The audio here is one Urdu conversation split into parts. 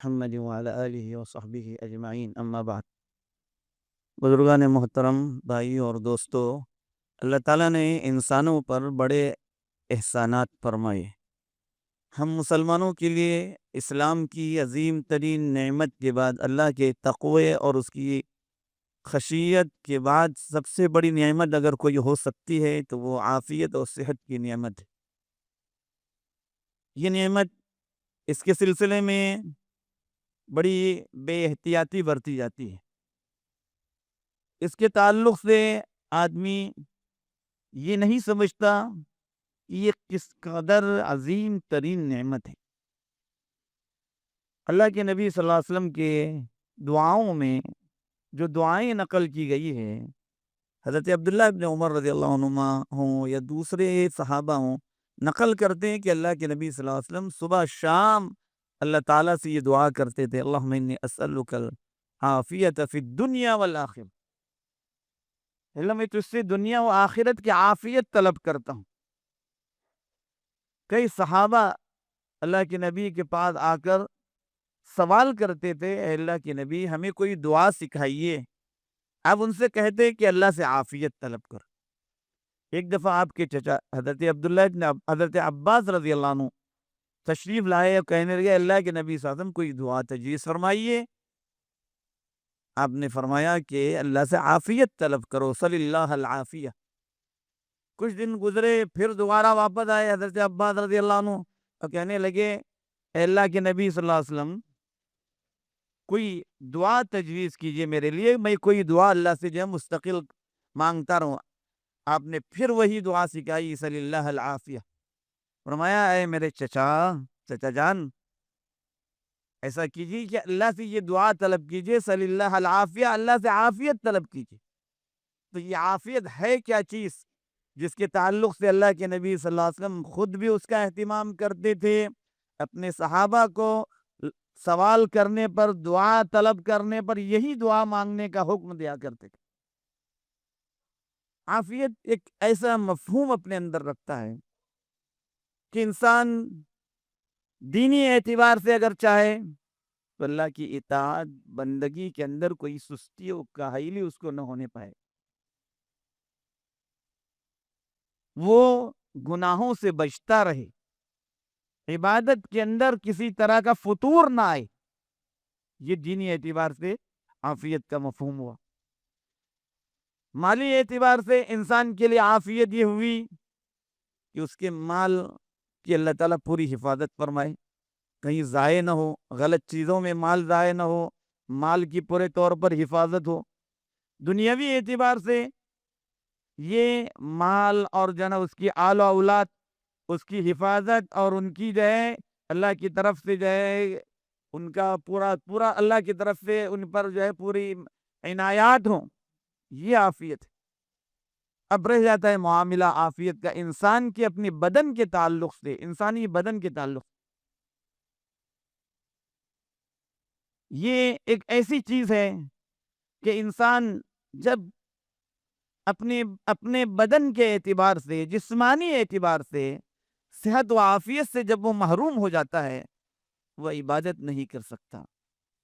محمد وعلی آلہ وصحبہ اجمعین، اما بعد۔ بزرگان محترم، بھائی اور دوستو، اللہ تعالیٰ نے انسانوں پر بڑے احسانات فرمائے۔ ہم مسلمانوں کے لیے اسلام کی عظیم ترین نعمت کے بعد، اللہ کے تقوی اور اس کی خشیت کے بعد سب سے بڑی نعمت اگر کوئی ہو سکتی ہے تو وہ عافیت اور صحت کی نعمت ہے۔ یہ نعمت اس کے سلسلے میں بڑی بے احتیاطی برتی جاتی ہے۔ اس کے تعلق سے آدمی یہ نہیں سمجھتا کہ یہ کس قدر عظیم ترین نعمت ہے۔ اللہ کے نبی صلی اللہ علیہ وسلم کے دعاؤں میں جو دعائیں نقل کی گئی ہے، حضرت عبداللہ ابن عمر رضی اللہ عنہما ہوں یا دوسرے صحابہ ہوں، نقل کرتے ہیں کہ اللہ کے نبی صلی اللہ علیہ وسلم صبح شام اللہ تعالیٰ سے یہ دعا کرتے تھے، اللہم انی اسألک العافیت فی الدنیا والآخرہ، اللہ میں تجھ سے دنیا و آخرت کی عافیت طلب کرتا ہوں۔ کئی صحابہ اللہ کے نبی کے پاس آ کر سوال کرتے تھے، اے اللہ کے نبی ہمیں کوئی دعا سکھائیے۔ آپ ان سے کہتے کہ اللہ سے عافیت طلب کر۔ ایک دفعہ آپ کے چچا حضرت عباس رضی اللہ عنہ تشریف لائے اور کہنے لگے، اللہ کے نبی صلی اللہ علیہ وسلم کوئی دعا تجویز فرمائیے۔ آپ نے فرمایا کہ اللہ سے عافیت طلب کرو، صلی اللہ العافیہ۔ کچھ دن گزرے، پھر دوبارہ واپس آئے حضرت عباس رضی اللہ عنہ اور کہنے لگے، اے اللہ کے نبی صلی اللہ علیہ وسلم کوئی دعا تجویز کیجئے میرے لیے، میں کوئی دعا اللہ سے جو ہے مستقل مانگتا رہوں۔ آپ نے پھر وہی دعا سکھائی، صلی اللہ العافیہ۔ فرمایا، اے میرے چچا جان، ایسا کیجیے کہ اللہ سے یہ دعا طلب کیجیے، صلی اللہ العافیہ، اللہ سے عافیت طلب کیجیے۔ تو یہ عافیت ہے کیا چیز جس کے تعلق سے اللہ کے نبی صلی اللہ علیہ وسلم خود بھی اس کا اہتمام کرتے تھے، اپنے صحابہ کو سوال کرنے پر، دعا طلب کرنے پر یہی دعا مانگنے کا حکم دیا کرتے تھے۔ عافیت ایک ایسا مفہوم اپنے اندر رکھتا ہے کہ انسان دینی اعتبار سے اگر چاہے تو اللہ کی اطاعت بندگی کے اندر کوئی سستی و کاہلی اس کو نہ ہونے پائے، وہ گناہوں سے بچتا رہے، عبادت کے اندر کسی طرح کا فتور نہ آئے۔ یہ دینی اعتبار سے عافیت کا مفہوم ہوا۔ مالی اعتبار سے انسان کے لیے عافیت یہ ہوئی کہ اس کے مال کی اللہ تعالیٰ پوری حفاظت فرمائے، کہیں ضائع نہ ہو، غلط چیزوں میں مال ضائع نہ ہو، مال کی پورے طور پر حفاظت ہو۔ دنیاوی اعتبار سے یہ مال اور جو ہے نا اس کی آل و اولاد، اس کی حفاظت اور ان کی جو ہے اللہ کی طرف سے جو ہے ان کا پورا اللہ کی طرف سے ان پر جو ہے پوری عنایات ہوں، یہ عافیت ہے۔ اب رہ جاتا ہے معاملہ عافیت کا انسان کے اپنے بدن کے تعلق سے، انسانی بدن کے تعلق سے۔ یہ ایک ایسی چیز ہے کہ انسان جب اپنے بدن کے اعتبار سے، جسمانی اعتبار سے، صحت و عافیت سے جب وہ محروم ہو جاتا ہے، وہ عبادت نہیں کر سکتا،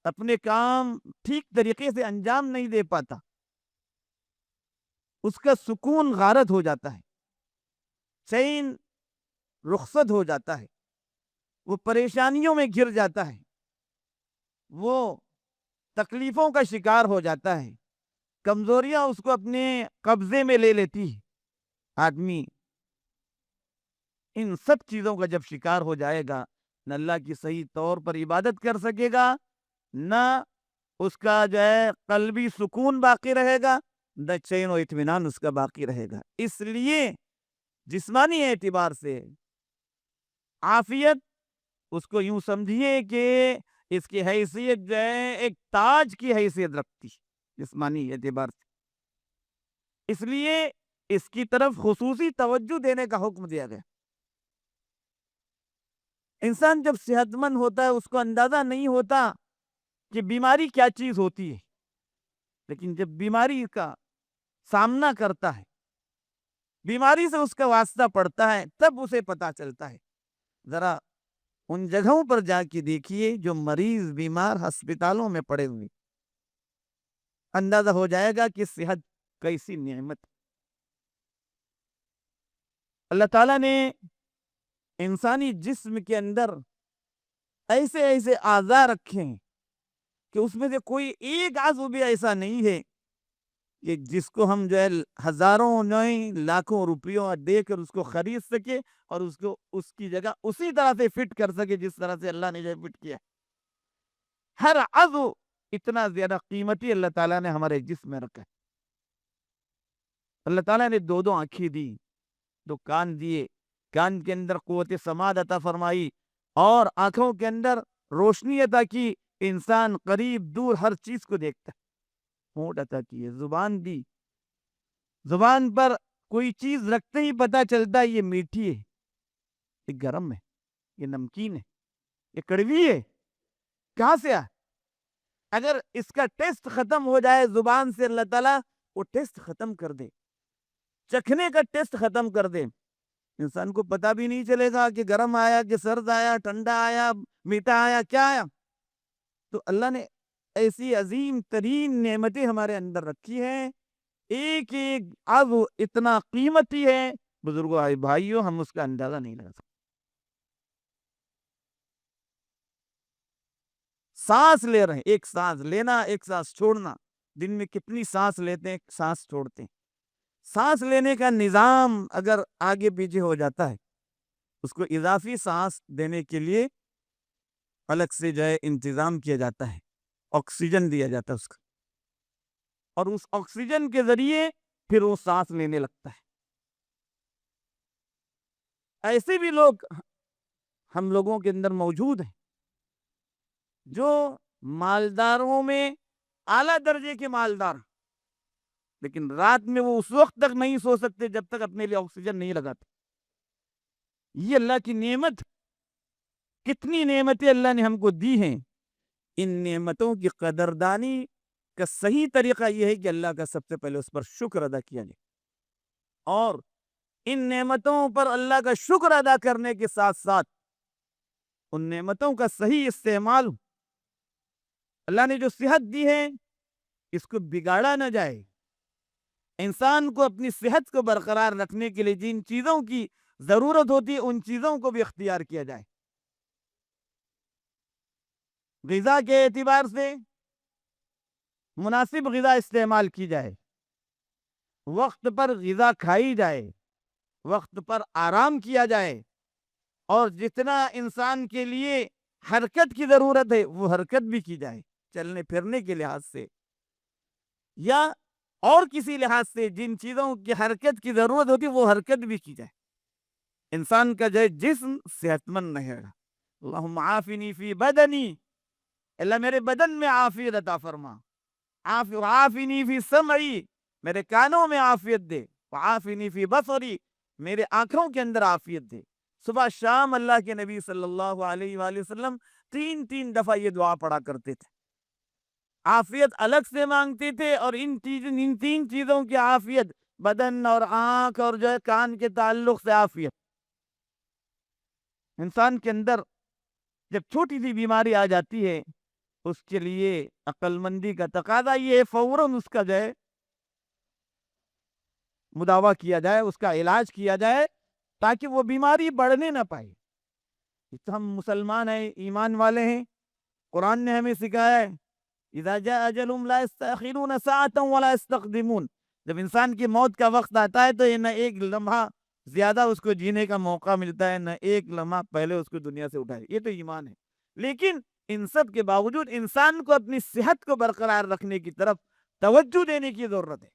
اپنے کام ٹھیک طریقے سے انجام نہیں دے پاتا، اس کا سکون غارت ہو جاتا ہے، چین رخصت ہو جاتا ہے، وہ پریشانیوں میں گر جاتا ہے، وہ تکلیفوں کا شکار ہو جاتا ہے، کمزوریاں اس کو اپنے قبضے میں لے لیتی ہے۔ آدمی ان سب چیزوں کا جب شکار ہو جائے گا، نہ اللہ کی صحیح طور پر عبادت کر سکے گا، نہ اس کا جو ہے قلبی سکون باقی رہے گا، نہ چین و اطمینان اس کا باقی رہے گا۔ اس لیے جسمانی اعتبار سے عافیت اس کو یوں سمجھیے کہ اس کی حیثیت جو ہے ایک تاج کی حیثیت رکھتی ہے جسمانی اعتبار سے، اس لیے اس کی طرف خصوصی توجہ دینے کا حکم دیا گیا۔ انسان جب صحت مند ہوتا ہے اس کو اندازہ نہیں ہوتا کہ بیماری کیا چیز ہوتی ہے، لیکن جب بیماری کا سامنا کرتا ہے، بیماری سے اس کا واسطہ پڑتا ہے، تب اسے پتا چلتا ہے۔ ذرا ان جگہوں پر جا کے دیکھیے جو مریض بیمار ہسپتالوں میں پڑے ہوئے، اندازہ ہو جائے گا کہ صحت کیسی نعمت۔ اللہ تعالیٰ نے انسانی جسم کے اندر ایسے ایسے اعضاء رکھے ہیں کہ اس میں سے کوئی ایک عضو بھی ایسا نہیں ہے کہ جس کو ہم جو ہے ہزاروں نہیں لاکھوں روپیوں دے کر اس کو خرید سکے اور اس کو اس کی جگہ اسی طرح سے فٹ کر سکے جس طرح سے اللہ نے جو فٹ کیا۔ ہر عضو اتنا زیادہ قیمتی اللہ تعالیٰ نے ہمارے جسم میں رکھا ہے۔ اللہ تعالیٰ نے دو آنکھیں دی، دو کان دیے، کان کے اندر قوت سماعت عطا فرمائی اور آنکھوں کے اندر روشنی عطا کی، انسان قریب دور ہر چیز کو دیکھتا ہے۔ ہونٹ عطا کیے، زبان دی، زبان پر کوئی چیز رکھتے ہی پتہ چلتا ہے یہ میٹھی ہے، یہ گرم ہے، یہ نمکین ہے، یہ کڑوی ہے، کہاں سے اگر اس کا ٹیسٹ ختم ہو جائے زبان سے، اللہ تعالیٰ وہ ٹیسٹ ختم کر دے، چکھنے کا ٹیسٹ ختم کر دے، انسان کو پتہ بھی نہیں چلے گا کہ گرم آیا کہ سرد آیا، ٹھنڈا آیا، میٹھا آیا، کیا آیا۔ تو اللہ نے ایسی عظیم ترین نعمتیں ہمارے اندر رکھی ہیں، ایک ایک عضو اتنا قیمتی ہے بزرگوں آئے بھائیوں، ہم اس کا اندازہ نہیں لگا سکتے۔ سانس لے رہے ہیں، ایک سانس لینا ایک سانس چھوڑنا، دن میں کتنی سانس لیتے ہیں، سانس چھوڑتے ہیں۔ سانس لینے کا نظام اگر آگے پیچھے ہو جاتا ہے، اس کو اضافی سانس دینے کے لیے الگ سے جو ہے انتظام کیا جاتا ہے، آکسیجن دیا جاتا ہے اس کا، اور اس آکسیجن کے ذریعے پھر وہ سانس لینے لگتا ہے۔ ایسے بھی لوگ ہم لوگوں کے اندر موجود ہیں جو مالداروں میں اعلیٰ درجے کے مالدار، لیکن رات میں وہ اس وقت تک نہیں سو سکتے جب تک اپنے لیے آکسیجن نہیں لگاتے۔ یہ اللہ کی نعمت، کتنی نعمتیں اللہ نے ہم کو دی ہیں۔ ان نعمتوں کی قدردانی کا صحیح طریقہ یہ ہے کہ اللہ کا سب سے پہلے اس پر شکر ادا کیا جائے، اور ان نعمتوں پر اللہ کا شکر ادا کرنے کے ساتھ ساتھ ان نعمتوں کا صحیح استعمال۔ اللہ نے جو صحت دی ہے اس کو بگاڑا نہ جائے، انسان کو اپنی صحت کو برقرار رکھنے کے لیے جن چیزوں کی ضرورت ہوتی ہے ان چیزوں کو بھی اختیار کیا جائے۔ غذا کے اعتبار سے مناسب غذا استعمال کی جائے، وقت پر غذا کھائی جائے، وقت پر آرام کیا جائے، اور جتنا انسان کے لیے حرکت کی ضرورت ہے وہ حرکت بھی کی جائے، چلنے پھرنے کے لحاظ سے یا اور کسی لحاظ سے جن چیزوں کی حرکت کی ضرورت ہوتی ہے وہ حرکت بھی کی جائے۔ انسان کا جو جسم صحت مند رہے گا۔ اللہم عافنی فی بدنی، اللہ میرے بدن میں عافیت عطا فرما، عافنی فی سمعی، میرے کانوں میں عافیت دے، وعافنی فی بصری، میرے آنکھوں کے اندر عافیت دے۔ صبح شام اللہ کے نبی صلی اللہ علیہ وآلہ وسلم 3 دفعہ یہ دعا پڑھا کرتے تھے، عافیت الگ سے مانگتے تھے، اور ان 3 چیزوں کی عافیت، بدن اور آنکھ اور جو ہے کان کے تعلق سے عافیت۔ انسان کے اندر جب چھوٹی سی بیماری آ جاتی ہے اس کے لیے عقل مندی کا تقاضا یہ ہے فوراً اس کا جو ہے مداوع کیا جائے، اس کا علاج کیا جائے تاکہ وہ بیماری بڑھنے نہ پائے۔ ہم مسلمان ہیں، ایمان والے ہیں، قرآن نے ہمیں سکھایا ہے اذا جاء اجلهم لا يستأخرون ساعة ولا يستقدمون، جب انسان کی موت کا وقت آتا ہے تو یہ نہ ایک لمحہ زیادہ اس کو جینے کا موقع ملتا ہے، نہ ایک لمحہ پہلے اس کو دنیا سے اٹھائے۔ یہ تو ایمان ہے، لیکن ان سب کے باوجود انسان کو اپنی صحت کو برقرار رکھنے کی طرف توجہ دینے کی ضرورت ہے۔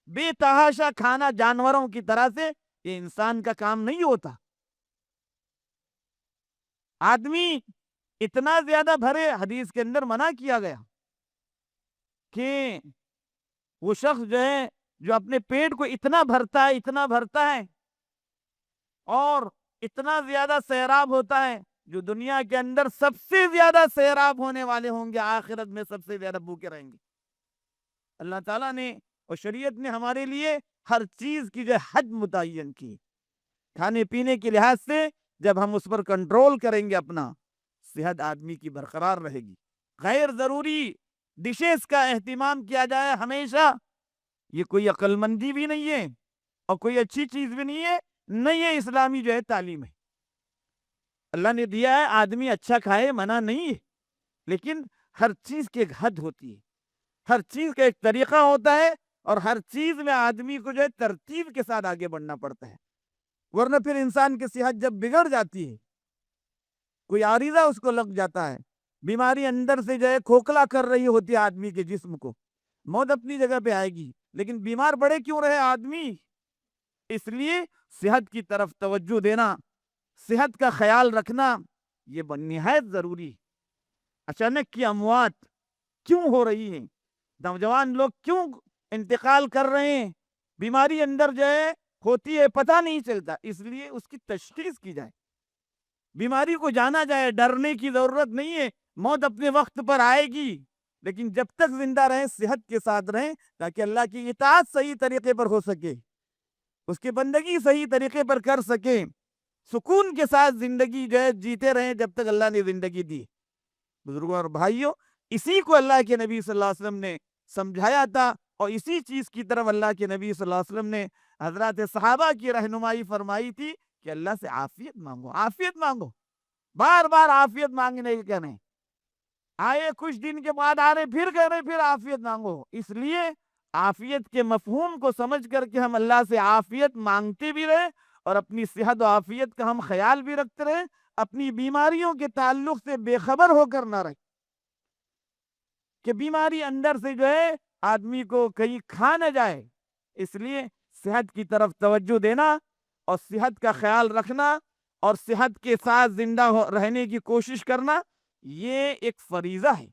بے تحاشا کھانا جانوروں کی طرح سے یہ انسان کا کام نہیں ہوتا۔ آدمی اتنا زیادہ بھرے، حدیث کے اندر منع کیا گیا کہ وہ شخص جو ہے جو اپنے پیٹ کو اتنا بھرتا ہے اور اتنا زیادہ سیراب ہوتا ہے، جو دنیا کے اندر سب سے زیادہ سیراب ہونے والے ہوں گے، آخرت میں سب سے زیادہ بھوکے رہیں گے۔ اللہ تعالیٰ نے اور شریعت نے ہمارے لیے ہر چیز کی جو حد متعین کی، کھانے پینے کے لحاظ سے جب ہم اس پر کنٹرول کریں گے اپنا، صحت آدمی کی برقرار رہے گی۔ غیر ضروری ڈشز کا اہتمام کیا جائے ہمیشہ، یہ کوئی عقل مندی بھی نہیں ہے اور کوئی اچھی چیز بھی نہیں ہے، نہیں ہے اسلامی جو ہے تعلیم ہے۔ اللہ نے دیا ہے آدمی اچھا کھائے، منع نہیں ہے، لیکن ہر چیز کی ایک حد ہوتی ہے، ہر چیز کا ایک طریقہ ہوتا ہے، اور ہر چیز میں آدمی کو جو ہے ترتیب کے ساتھ آگے بڑھنا پڑتا ہے، ورنہ پھر انسان کی صحت جب بگڑ جاتی ہے، کوئی عارضہ اس کو لگ جاتا ہے، بیماری اندر سے جو ہے کھوکھلا کر رہی ہوتی ہے آدمی کے جسم کو، موت اپنی جگہ پہ آئے گی، لیکن بیمار پڑے کیوں رہے آدمی؟ اس لیے صحت کی طرف توجہ دینا، صحت کا خیال رکھنا یہ نہایت ضروری۔ اچانک کی اموات کیوں ہو رہی ہیں؟ نوجوان لوگ کیوں انتقال کر رہے ہیں؟ بیماری اندر جو ہے ہوتی ہے، پتہ نہیں چلتا، اس لیے اس کی تشخیص کی جائے، بیماری کو جانا جائے، ڈرنے کی ضرورت نہیں ہے، موت اپنے وقت پر آئے گی، لیکن جب تک زندہ رہیں صحت کے ساتھ رہیں، تاکہ اللہ کی اطاعت صحیح طریقے پر ہو سکے، اس کی بندگی صحیح طریقے پر کر سکیں، سکون کے ساتھ زندگی جو ہے جیتے رہیں جب تک اللہ نے زندگی دی۔ بزرگوں اور بھائیوں، اسی کو اللہ کے نبی صلی اللہ علیہ وسلم نے سمجھایا تھا، اور اسی چیز کی طرف اللہ کے نبی صلی اللہ علیہ وسلم نے حضرات صحابہ کی رہنمائی فرمائی تھی کہ اللہ سے عافیت مانگو، عافیت مانگو، بار بار عافیت مانگنے کے کہنے، آئے کچھ دن کے بعد آ رہے پھر کہہ رہے پھر عافیت مانگو، اس لیے عافیت کے مفہوم کو سمجھ کر کے ہم اللہ سے عافیت مانگتے بھی رہے، اور اپنی صحت و عافیت کا ہم خیال بھی رکھتے رہے، اپنی بیماریوں کے تعلق سے بے خبر ہو کر نہ رہے، کہ بیماری اندر سے جو ہے آدمی کو کہیں کھا نہ جائے۔ اس لیے صحت کی طرف توجہ دینا اور صحت کا خیال رکھنا اور صحت کے ساتھ زندہ رہنے کی کوشش کرنا، یہ ایک فریضہ ہے،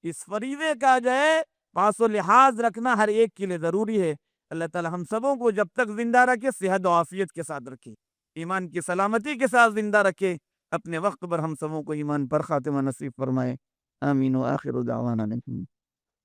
اس فریضے کا جو ہے پاس و لحاظ رکھنا ہر ایک کے لیے ضروری ہے۔ اللہ تعالی ہم سبوں کو جب تک زندہ رکھے صحت و عافیت کے ساتھ رکھے، ایمان کی سلامتی کے ساتھ زندہ رکھے، اپنے وقت پر ہم سبوں کو ایمان پر خاتمہ نصیب فرمائے، آمین و آخر دعوانا الحمد۔